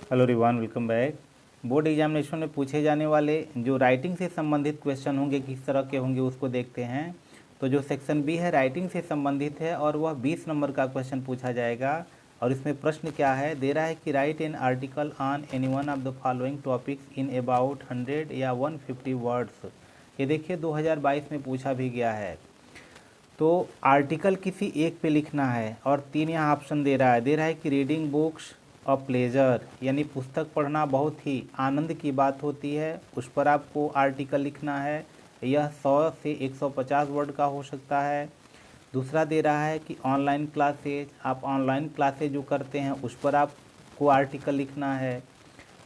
Hello Rivaan, welcome back. Board examination में पूछे जाने वाले जो राइटिंग से संबंधित क्वेश्चन होंगे किस तरह के होंगे उसको देखते हैं। तो जो सेक्शन बी है राइटिंग से संबंधित है और वह 20 नंबर का क्वेश्चन पूछा जाएगा। और इसमें प्रश्न क्या है, दे रहा है कि right an article on any one of the following topics in about 100 या 150 वर्ड्स। ये देखिए 2022 में पूछा भी गया है। तो आर्टिकल किसी एक पे लिखना है और 3 यहाँ ऑप्शन दे रहा है कि रीडिंग बुक्स अ प्लेजर, यानी पुस्तक पढ़ना बहुत ही आनंद की बात होती है, उस पर आपको आर्टिकल लिखना है। यह 100 से 150 वर्ड का हो सकता है। दूसरा दे रहा है कि ऑनलाइन क्लासेज, आप ऑनलाइन क्लासेज जो करते हैं उस पर आपको आर्टिकल लिखना है।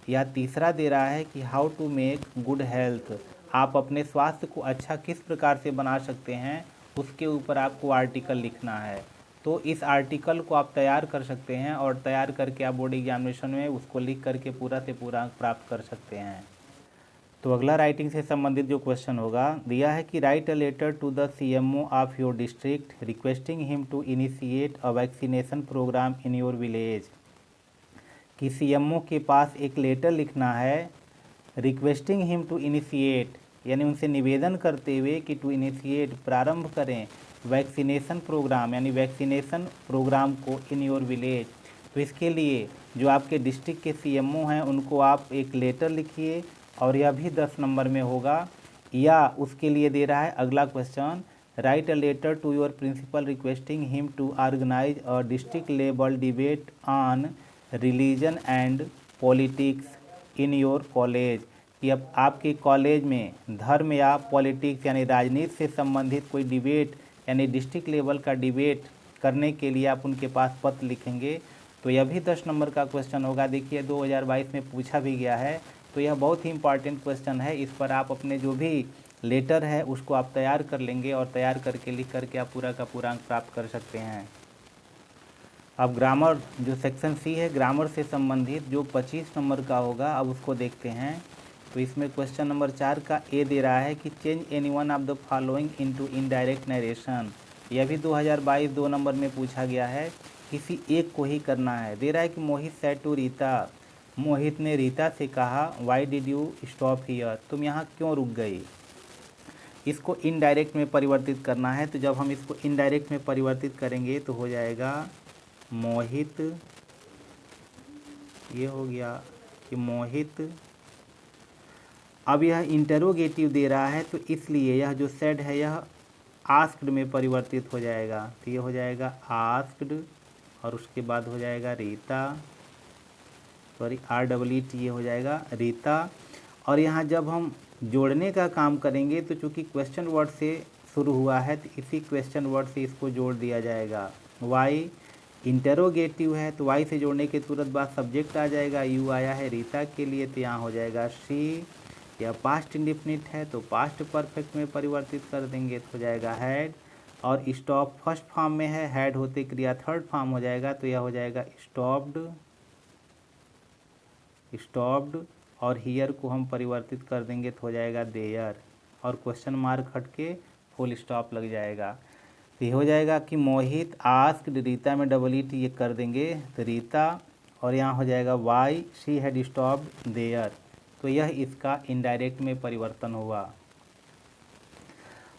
या तीसरा दे रहा है कि how to make good health, आप अपने स्वास्थ्य को अच्छा किस प्रकार से बना सकते हैं, उसके ऊपर आपको आर्टिकल लिखना है। तो इस आर्टिकल को आप तैयार कर सकते हैं और तैयार करके आप बोर्ड एग्जामिनेशन में उसको लिख करके पूरा से पूरा अंक प्राप्त कर सकते हैं। तो अगला राइटिंग से संबंधित जो क्वेश्चन होगा, दिया है कि write a letter to the CMO of your district requesting him to initiate a vaccination programme in your village. कि सीएमओ के पास एक लेटर लिखना है, रिक्वेस्टिंग हिम टू इनिशिएट, यानी उनसे निवेदन करते हुए कि टू इनिशिएट, प्रारंभ करें, वैक्सीनेशन प्रोग्राम, यानी वैक्सीनेशन प्रोग्राम को इन योर विलेज। तो इसके लिए जो आपके डिस्ट्रिक्ट के सीएमओ हैं उनको आप एक लेटर लिखिए और यह भी 10 नंबर में होगा। या उसके लिए दे रहा है अगला question, write a letter to your principal requesting him to organise a district level debate on religion and politics in your college. कि अब आपके कॉलेज में धर्म या पॉलिटिक्स यानी राजनीति से संबंधित कोई डिबेट यानी डिस्ट्रिक्ट लेवल का डिबेट करने के लिए आप उनके पास पत्र लिखेंगे। तो यह भी 10 नंबर का क्वेश्चन होगा। देखिए 2022 में पूछा भी गया है, तो यह बहुत ही इंपॉर्टेंट क्वेश्चन है। इस पर आप अपने जो भी लेटर है उसको आप तैयार कर लेंगे और तैयार करके लिख करके आप पूरा का पूरा अंक प्राप्त कर सकते हैं। अब ग्रामर जो सेक्शन सी है ग्रामर से संबंधित जो 25 नंबर का होगा, अब उसको देखते हैं। तो इसमें क्वेश्चन नंबर 4 का ए दे रहा है कि change any one of the following into indirect narration. यह भी 2022 2 नंबर में पूछा गया है, किसी एक को ही करना है। दे रहा है कि मोहित सेड टू रीता, मोहित ने रीता से कहा why did you stop here, तुम यहाँ क्यों रुक गई। इसको इनडायरेक्ट में परिवर्तित करना है। तो जब हम इसको इनडायरेक्ट में परिवर्तित करेंगे तो हो जाएगा मोहित, ये हो गया कि मोहित। अब यह इंटरोगेटिव दे रहा है तो इसलिए यह जो सेड है यह आस्क्ड में परिवर्तित हो जाएगा। तो ये हो जाएगा आस्क्ड और उसके बाद हो जाएगा रीता, सॉरी REET, ये हो जाएगा रीता। और यहाँ जब हम जोड़ने का काम करेंगे तो चूँकि क्वेश्चन वर्ड से शुरू हुआ है तो इसी क्वेश्चन वर्ड से इसको जोड़ दिया जाएगा। वाई इंटरोगेटिव है तो वाई से जोड़ने के तुरंत बाद सब्जेक्ट आ जाएगा, यू आया है रीता के लिए तो यहाँ हो जाएगा शी। या पास्ट इंडिफिनिट है तो पास्ट परफेक्ट में परिवर्तित कर देंगे तो हो जाएगा हैड। और स्टॉप फर्स्ट फॉर्म में है, हैड होते क्रिया थर्ड फॉर्म हो जाएगा तो यह हो जाएगा स्टॉप्ड, स्टॉप्ड। और हियर को हम परिवर्तित कर देंगे तो हो जाएगा देयर और क्वेश्चन मार्क हट के फुल स्टॉप लग जाएगा। तो ये हो जाएगा कि मोहित आस्क्ड रीता में EET ये कर देंगे तो रीता, और यहाँ हो जाएगा why she had stopped there. तो यह इसका इनडायरेक्ट में परिवर्तन हुआ।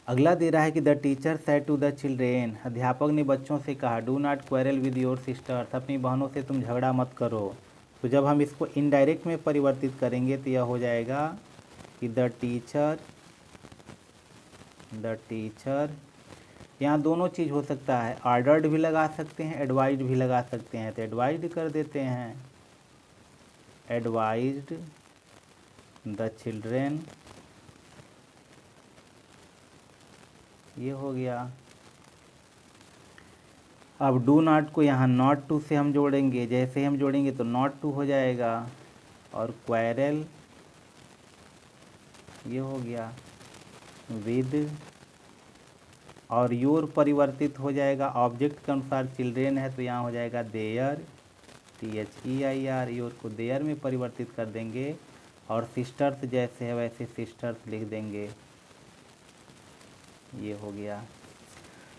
अगला दे रहा है कि the teacher said to the children, अध्यापक ने बच्चों से कहा do not quarrel with your sisters, अपनी बहनों से तुम झगड़ा मत करो। तो जब हम इसको इनडायरेक्ट में परिवर्तित करेंगे तो यह हो जाएगा कि द टीचर, यहाँ दोनों चीज़ हो सकता है, ऑर्डर्ड भी लगा सकते हैं, एडवाइज्ड भी लगा सकते हैं। तो एडवाइज्ड कर देते हैं, एडवाइज्ड द चिल्ड्रेन, ये हो गया। अब डू नॉट को यहाँ नॉट टू से हम जोड़ेंगे, जैसे हम जोड़ेंगे तो नॉट टू हो जाएगा और क्वेरल ये हो गया विद, और योर परिवर्तित हो जाएगा ऑब्जेक्ट के अनुसार, चिल्ड्रेन है तो यहाँ हो जाएगा देयर, THEIR, योर को देयर में परिवर्तित कर देंगे। और सिस्टर्स जैसे है वैसे सिस्टर्स लिख देंगे, ये हो गया।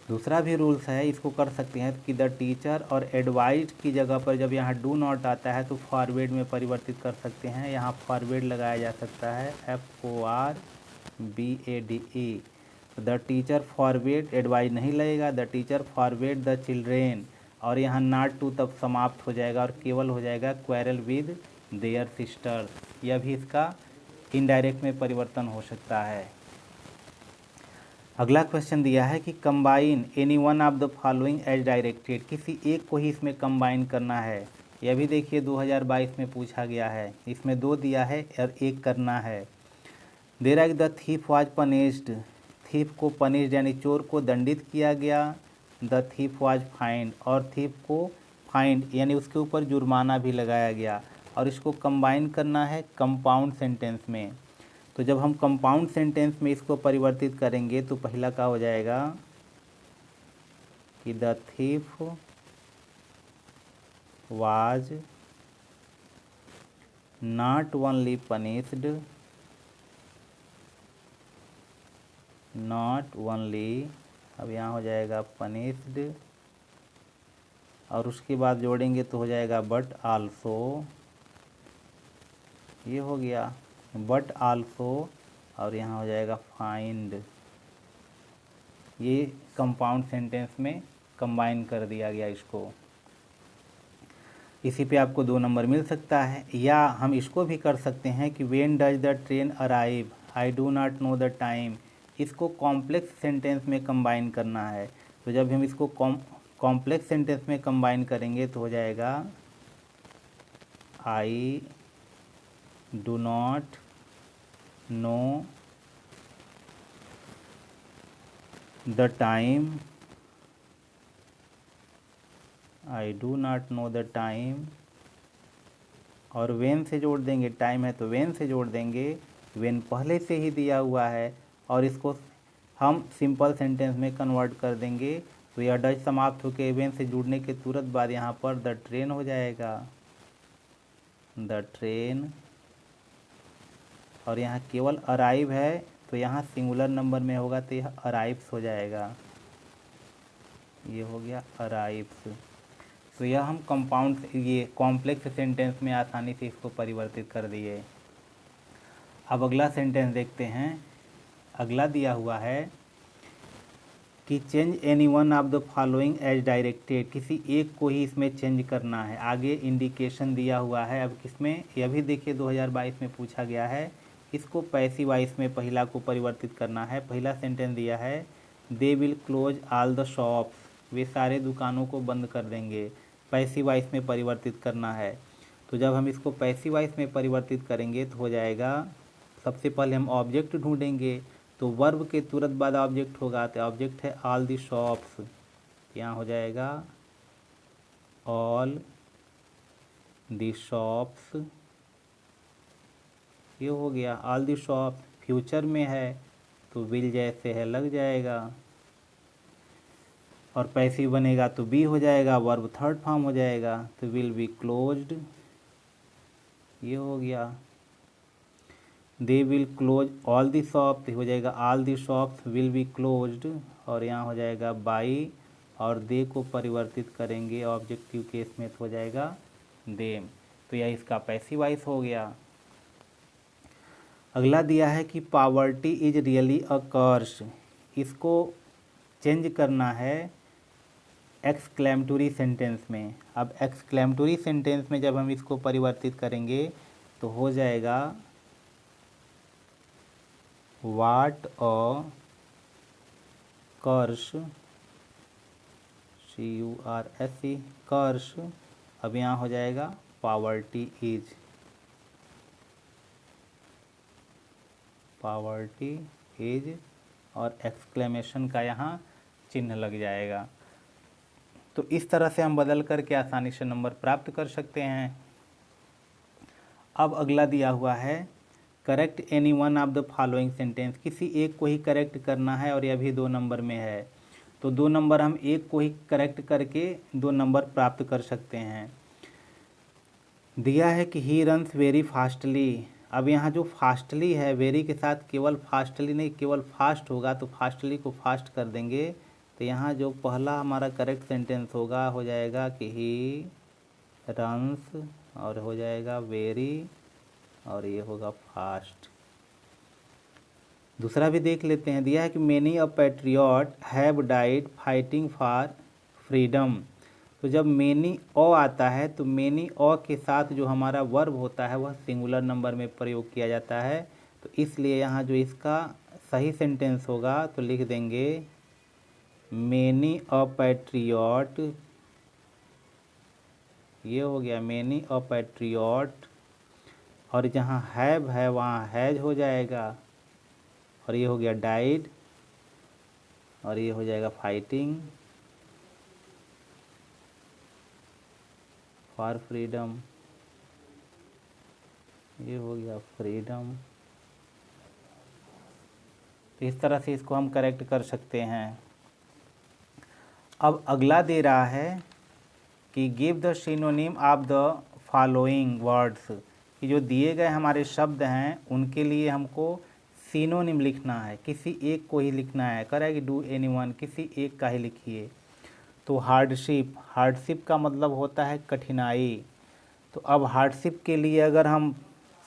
दूसरा भी रूल्स है, इसको कर सकते हैं कि द टीचर और एडवाइज की जगह पर जब यहाँ डू नॉट आता है तो फॉरवर्ड में परिवर्तित कर सकते हैं। यहाँ फॉरवर्ड लगाया जा सकता है, FORBADE। The teacher forward advise नहीं लगेगा, the teacher forward the children, और यहाँ नॉट टू तब समाप्त हो जाएगा और केवल हो जाएगा क्वेरल विद देयर सिस्टर। यह भी इसका इनडायरेक्ट में परिवर्तन हो सकता है। अगला क्वेश्चन दिया है कि combine any one of the following as directed, किसी एक को ही इसमें कंबाइन करना है। यह भी देखिए 2022 में पूछा गया है, इसमें 2 दिया है और 1 करना है। दे रहा है the thief was punished, thief को पनिश्ड यानी चोर को दंडित किया गया। द थीफ वाज फाइंड, और थीफ को फाइंड यानी उसके ऊपर जुर्माना भी लगाया गया, और इसको कंबाइन करना है कंपाउंड सेंटेंस में। तो जब हम कंपाउंड सेंटेंस में इसको परिवर्तित करेंगे तो पहला का हो जाएगा कि the thief was not only punished, not only, अब यहाँ हो जाएगा पनिश्ड, और उसके बाद जोड़ेंगे तो हो जाएगा बट आल्सो, ये हो गया बट आल्सो, और यहाँ हो जाएगा फाइंड। ये कंपाउंड सेंटेंस में कंबाइन कर दिया गया इसको। इसी पे आपको 2 नंबर मिल सकता है। या हम इसको भी कर सकते हैं कि when does the train arrive, I do not know the time, इसको कॉम्प्लेक्स सेंटेंस में कंबाइन करना है। तो जब हम इसको कॉम्प्लेक्स सेंटेंस में कंबाइन करेंगे तो हो जाएगा I do not know the time, I do not know the time, और वेन से जोड़ देंगे, टाइम है तो वेन से जोड़ देंगे, वेन पहले से ही दिया हुआ है, और इसको हम सिंपल सेंटेंस में कन्वर्ट कर देंगे तो यह डज समाप्त होकर वेन से जुड़ने के तुरंत बाद यहाँ पर द ट्रेन हो जाएगा, द ट्रेन, और यहाँ केवल अराइव है तो यहाँ सिंगुलर नंबर में होगा तो यह अराइव्स हो जाएगा, ये हो गया अराइव्स। तो यह हम कंपाउंड, ये कॉम्प्लेक्स सेंटेंस में आसानी से इसको परिवर्तित कर दिए। अब अगला सेंटेंस देखते हैं। अगला दिया हुआ है कि change any one of the following as directed, किसी एक को ही इसमें चेंज करना है। आगे इंडिकेशन दिया हुआ है। अब किसमें, यह भी देखिए 2022 में पूछा गया है। इसको पैसिव वॉइस में पहला को परिवर्तित करना है। पहला सेंटेंस दिया है they will close all the shops, वे सारे दुकानों को बंद कर देंगे। पैसिव वॉइस में परिवर्तित करना है। तो जब हम इसको पैसिव वॉइस में परिवर्तित करेंगे तो हो जाएगा, सबसे पहले हम ऑब्जेक्ट ढूंढेंगे, तो वर्ब के तुरंत बाद ऑब्जेक्ट होगा, तो ऑब्जेक्ट है ऑल दी शॉप्स, यहाँ हो जाएगा ऑल दी शॉप्स, ये हो गया ऑल दी शॉप्स। फ्यूचर में है तो विल जैसे है लग जाएगा, और पैसिव बनेगा तो बी हो जाएगा, वर्ब थर्ड फॉर्म हो जाएगा, तो विल बी क्लोज्ड, ये हो गया। दे will close all the shop, हो जाएगा all the shops will be closed, और यहाँ हो जाएगा बाई, और दे को परिवर्तित करेंगे ऑब्जेक्टिव केस में तो हो जाएगा देम। तो यह इसका पैसिव वॉइस हो गया। अगला दिया है कि पॉवर्टी इज रियली अ कर्स, इसको चेंज करना है एक्सक्लेमेटरी सेंटेंस में। अब एक्सक्लेमेटरी सेंटेंस में जब हम इसको परिवर्तित करेंगे तो हो जाएगा वाट अ कर्स, CURSE कर्स। अब यहाँ हो जाएगा पॉवर्टी इज, पॉवर्टी इज, और एक्सक्लेमेशन का यहाँ चिन्ह लग जाएगा। तो इस तरह से हम बदल करके आसानी से नंबर प्राप्त कर सकते हैं। अब अगला दिया हुआ है correct any one of the following sentence, किसी एक को ही करेक्ट करना है, और यह भी 2 नंबर में है। तो 2 नंबर हम एक को ही करेक्ट करके 2 नंबर प्राप्त कर सकते हैं। दिया है कि ही रन्स वेरी फास्टली। अब यहाँ जो फास्टली है, वेरी के साथ केवल फास्टली नहीं, केवल फास्ट होगा, तो फास्टली को फास्ट कर देंगे तो यहाँ जो पहला हमारा करेक्ट सेंटेंस होगा हो जाएगा कि ही रन्स, और हो जाएगा वेरी, और ये होगा फास्ट। दूसरा भी देख लेते हैं। दिया है कि many a patriot have died fighting for freedom. तो जब मेनी ओ आता है तो मेनी ओ के साथ जो हमारा वर्ब होता है वह सिंगुलर नंबर में प्रयोग किया जाता है। तो इसलिए यहाँ जो इसका सही सेंटेंस होगा तो लिख देंगे मेनी अ पैट्रियट, ये हो गया मेनी अ पैट्रियट, और जहाँ हैव है वहाँ हैज हो जाएगा, और ये हो गया डाइड, और ये हो जाएगा फाइटिंग फॉर फ्रीडम, ये हो गया फ्रीडम। तो इस तरह से इसको हम करेक्ट कर सकते हैं। अब अगला दे रहा है कि give the synonym of the following words, कि जो दिए गए हमारे शब्द हैं उनके लिए हमको सिनोनिम लिखना है, किसी एक को ही लिखना है। कह रहा है कि डू एनीवन, किसी एक का ही लिखिए। तो हार्डशिप, हार्डशिप का मतलब होता है कठिनाई। तो अब हार्डशिप के लिए अगर हम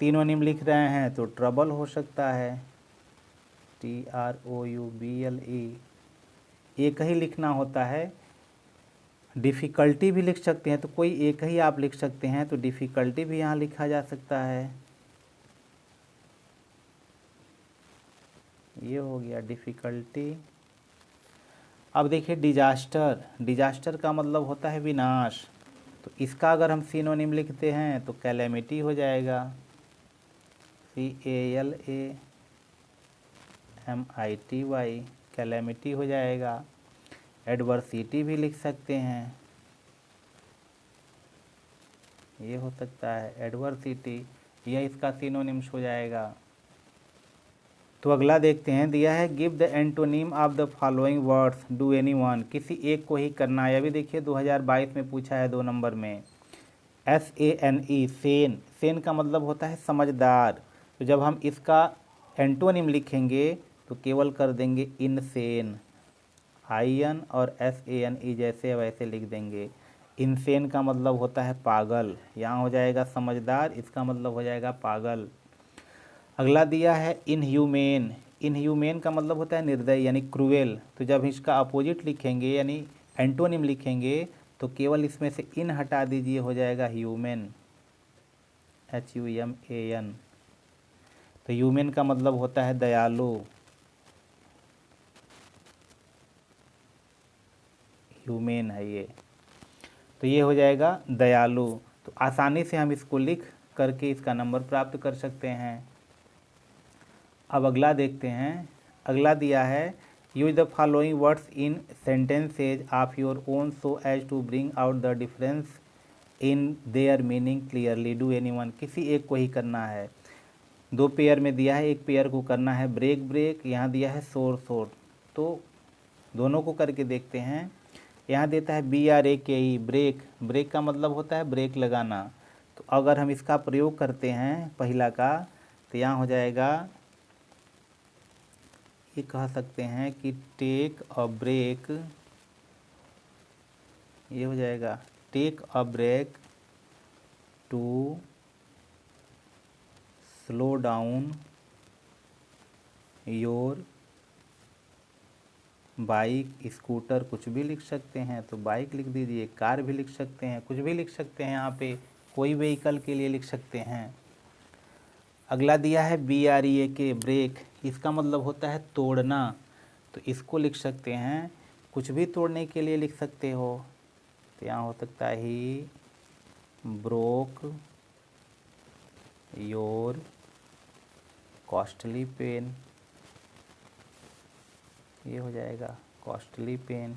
सिनोनिम लिख रहे हैं तो ट्रबल हो सकता है, TROUBLE, एक ही लिखना होता है। डिफ़िकल्टी भी लिख सकते हैं, तो कोई एक ही आप लिख सकते हैं, तो डिफ़िकल्टी भी यहाँ लिखा जा सकता है। ये हो गया डिफ़िकल्टी। अब देखिए डिजास्टर, डिजास्टर का मतलब होता है विनाश। तो इसका अगर हम सिनोनिम लिखते हैं तो कैलेमिटी हो जाएगा, CALAMITY, कैलेमिटी हो जाएगा। एडवर्सिटी भी लिख सकते हैं, ये हो सकता है एडवर्सिटी, यह इसका सिनोनिम्स हो जाएगा। तो अगला देखते हैं। दिया है give the antonym of the following words do anyone, किसी एक को ही करना है। अभी देखिए 2022 में पूछा है 2 नंबर में। SANE, सेन, सेन का मतलब होता है समझदार। तो जब हम इसका एंटोनिम लिखेंगे तो केवल कर देंगे इनसेन, IN और SANE जैसे वैसे लिख देंगे। इनसेन का मतलब होता है पागल, यहाँ हो जाएगा समझदार, इसका मतलब हो जाएगा पागल। अगला दिया है इनह्यूमेन, इनह्यूमेन का मतलब होता है निर्दयी यानी क्रूएल। तो जब इसका अपोजिट लिखेंगे यानी एंटोनिम लिखेंगे तो केवल इसमें से इन हटा दीजिए, हो जाएगा ह्यूमन, HUMAN। तो ह्यूमन का मतलब होता है दयालु, ह्यूमन है ये, तो ये हो जाएगा दयालु। तो आसानी से हम इसको लिख करके इसका नंबर प्राप्त कर सकते हैं। अब अगला देखते हैं। अगला दिया है use the following words in sentences of your own so as to bring out the difference in their meaning clearly, do anyone, किसी एक को ही करना है। 2 पेयर में दिया है, एक पेयर को करना है ब्रेक ब्रेक, यहाँ दिया है शोर शोर। तो दोनों को करके देखते हैं। यहाँ देता है BRAKE, ब्रेक, ब्रेक का मतलब होता है ब्रेक लगाना। तो अगर हम इसका प्रयोग करते हैं पहला का, तो यहाँ हो जाएगा, ये कह सकते हैं कि टेक अ ब्रेक, ये हो जाएगा take a break to slow down your bike, scooter, कुछ भी लिख सकते हैं। तो बाइक लिख दीजिए, कार भी लिख सकते हैं, कुछ भी लिख सकते हैं, यहाँ पे कोई व्हीकल के लिए लिख सकते हैं। अगला दिया है BREAK, ब्रेक, इसका मतलब होता है तोड़ना। तो इसको लिख सकते हैं, कुछ भी तोड़ने के लिए लिख सकते हो। तो यहाँ हो सकता है he broke your costly pen, ये हो जाएगा कॉस्टली पेन,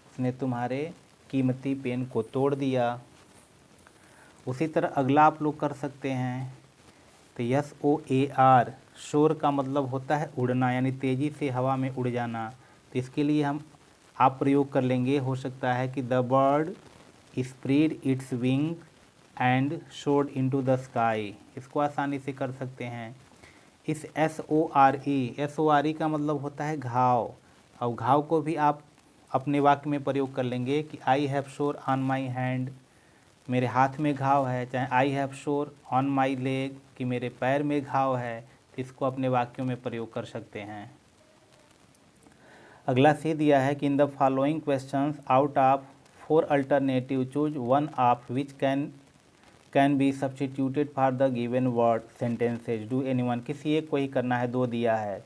उसने तुम्हारे कीमती पेन को तोड़ दिया। उसी तरह अगला आप लोग कर सकते हैं। तो SOAR, शोर का मतलब होता है उड़ना यानी तेज़ी से हवा में उड़ जाना। तो इसके लिए हम आप प्रयोग कर लेंगे, हो सकता है कि the bird spread it's wing and sword into the sky, इसको आसानी से कर सकते हैं। इस SORE, SORE का मतलब होता है घाव। और घाव को भी आप अपने वाक्य में प्रयोग कर लेंगे कि आई हैव शोर ऑन माई हैंड, मेरे हाथ में घाव है, चाहे आई हैव शोर ऑन माई लेग कि मेरे पैर में घाव है, तो इसको अपने वाक्यों में प्रयोग कर सकते हैं। अगला सी दिया है कि in the following questions out of 4 alternative choose one of which can be substituted for the given word sentences do anyone, किसी एक को ही करना है, 2 दिया है।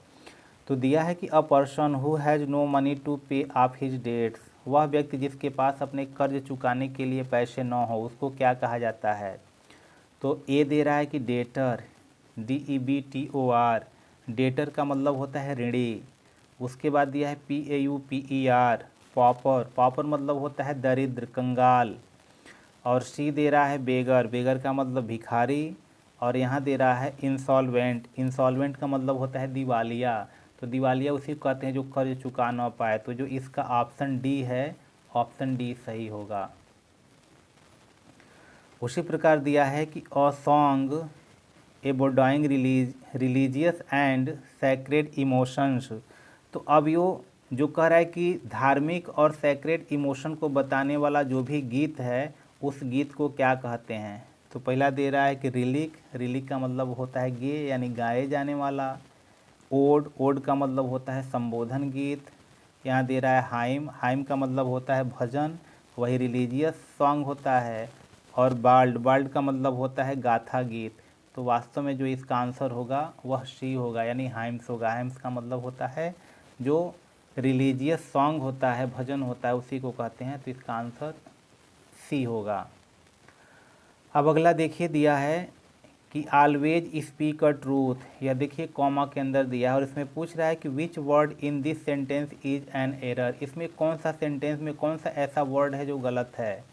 तो दिया है कि a person who has no money to pay off his debts, वह व्यक्ति जिसके पास अपने कर्ज चुकाने के लिए पैसे न हो उसको क्या कहा जाता है। तो ए दे रहा है कि डेटर, DEBTOR, डेटर का मतलब होता है ऋणी। उसके बाद दिया है PAUPER, पॉपर, पॉपर मतलब होता है दरिद्र, कंगाल। और सी दे रहा है बेगर, बेगर का मतलब भिखारी। और यहाँ दे रहा है इंसॉल्वेंट, इंसॉल्वेंट का मतलब होता है दिवालिया। तो दिवालिया उसी को कहते हैं जो कर्ज चुका ना पाए। तो जो इसका ऑप्शन डी है, ऑप्शन डी सही होगा। उसी प्रकार दिया है कि a song abounding religious and sacred emotions. तो अब जो कह रहा है कि धार्मिक और सैक्रेड इमोशन को बताने वाला जो भी गीत है उस गीत को क्या कहते हैं। तो पहला दे रहा है कि रिलिक, रिलिक का मतलब होता है गे यानी गाए जाने वाला। ओड, ओड का मतलब होता है संबोधन गीत। यहाँ दे रहा है हाइम, हाइम का मतलब होता है भजन, वही रिलीजियस सॉन्ग होता है। और बाल्ड, बाल्ड का मतलब होता है गाथा गीत। तो वास्तव में जो इसका आंसर होगा वह सी होगा यानी हाइम्स होगा। हाइम्स का मतलब होता है जो रिलीजियस सॉन्ग होता है, भजन होता है, उसी को कहते हैं। तो इसका आंसर सी होगा। अब अगला देखिए दिया है कि ऑलवेज स्पीक अ ट्रूथ, यह देखिए कॉमा के अंदर दिया है और इसमें पूछ रहा है कि which word in this sentence is an error, इसमें कौन सा सेंटेंस में कौन सा ऐसा वर्ड है जो गलत है।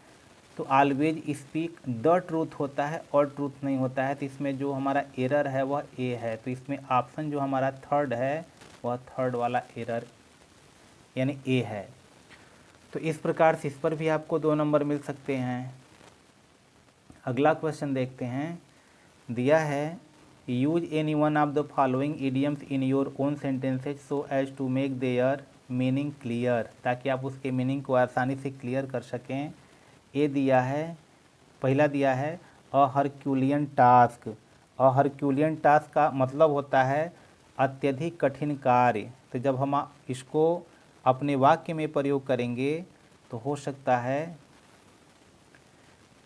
तो ऑलवेज स्पीक द ट्रूथ होता है और ट्रूथ नहीं होता है। तो इसमें जो हमारा एरर है वह ए है। तो इसमें ऑप्शन जो हमारा थर्ड है वह थर्ड वाला एरर यानी ए है। तो इस प्रकार से इस पर भी आपको 2 नंबर मिल सकते हैं। अगला क्वेश्चन देखते हैं। दिया है use any one of the following idioms in your own sentences so as to make their meaning clear, ताकि आप उसके मीनिंग को आसानी से क्लियर कर सकें। ए दिया है, पहला दिया है अ हरक्यूलियन टास्क। अ हरक्यूलियन टास्क का मतलब होता है अत्यधिक कठिन कार्य। तो जब हम इसको अपने वाक्य में प्रयोग करेंगे तो हो सकता है,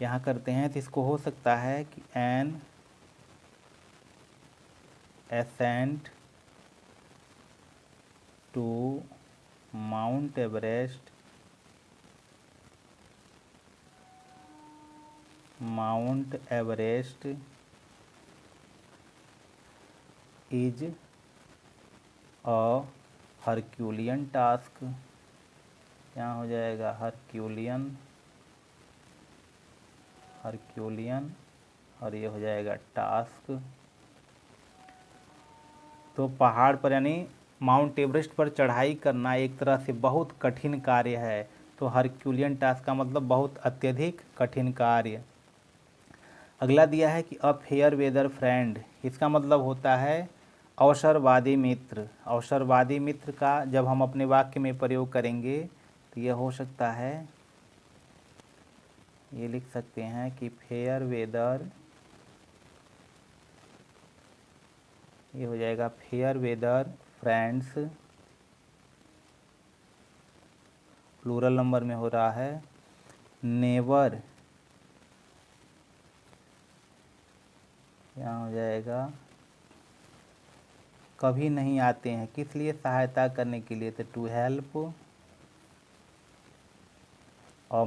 यहाँ करते हैं तो इसको हो सकता है कि an ascent to Mount Everest, Mount Everest is a Herculean task. यहाँ हो जाएगा हरक्यूलियन, हरक्यूलियन और ये हो जाएगा टास्क। तो पहाड़ पर यानी माउंट एवरेस्ट पर चढ़ाई करना एक तरह से बहुत कठिन कार्य है। तो हरक्यूलियन टास्क का मतलब बहुत अत्यधिक कठिन कार्य। अगला दिया है कि अ फेयर वेदर फ्रेंड, इसका मतलब होता है अवसरवादी मित्र। अवसरवादी मित्र का जब हम अपने वाक्य में प्रयोग करेंगे तो यह हो सकता है, ये लिख सकते हैं कि फेयर वेदर, ये हो जाएगा fair weather friends, plural number में हो रहा है, नेवर, यहाँ हो जाएगा कभी नहीं आते हैं, किस लिए, सहायता करने के लिए। तो to help a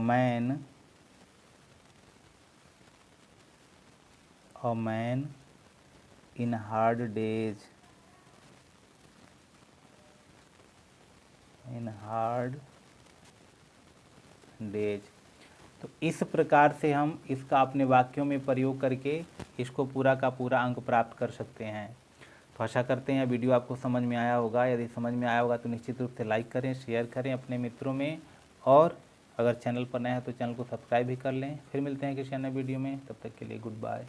man in hard days, in hard days. तो इस प्रकार से हम इसका अपने वाक्यों में प्रयोग करके इसको पूरा का पूरा अंक प्राप्त कर सकते हैं। तो आशा करते हैं वीडियो आपको समझ में आया होगा। यदि समझ में आया होगा तो निश्चित रूप से लाइक करें, शेयर करें अपने मित्रों में, और अगर चैनल पर नए हैं तो चैनल को सब्सक्राइब भी कर लें। फिर मिलते हैं किसी अन्य वीडियो में, तब तक के लिए गुड बाय।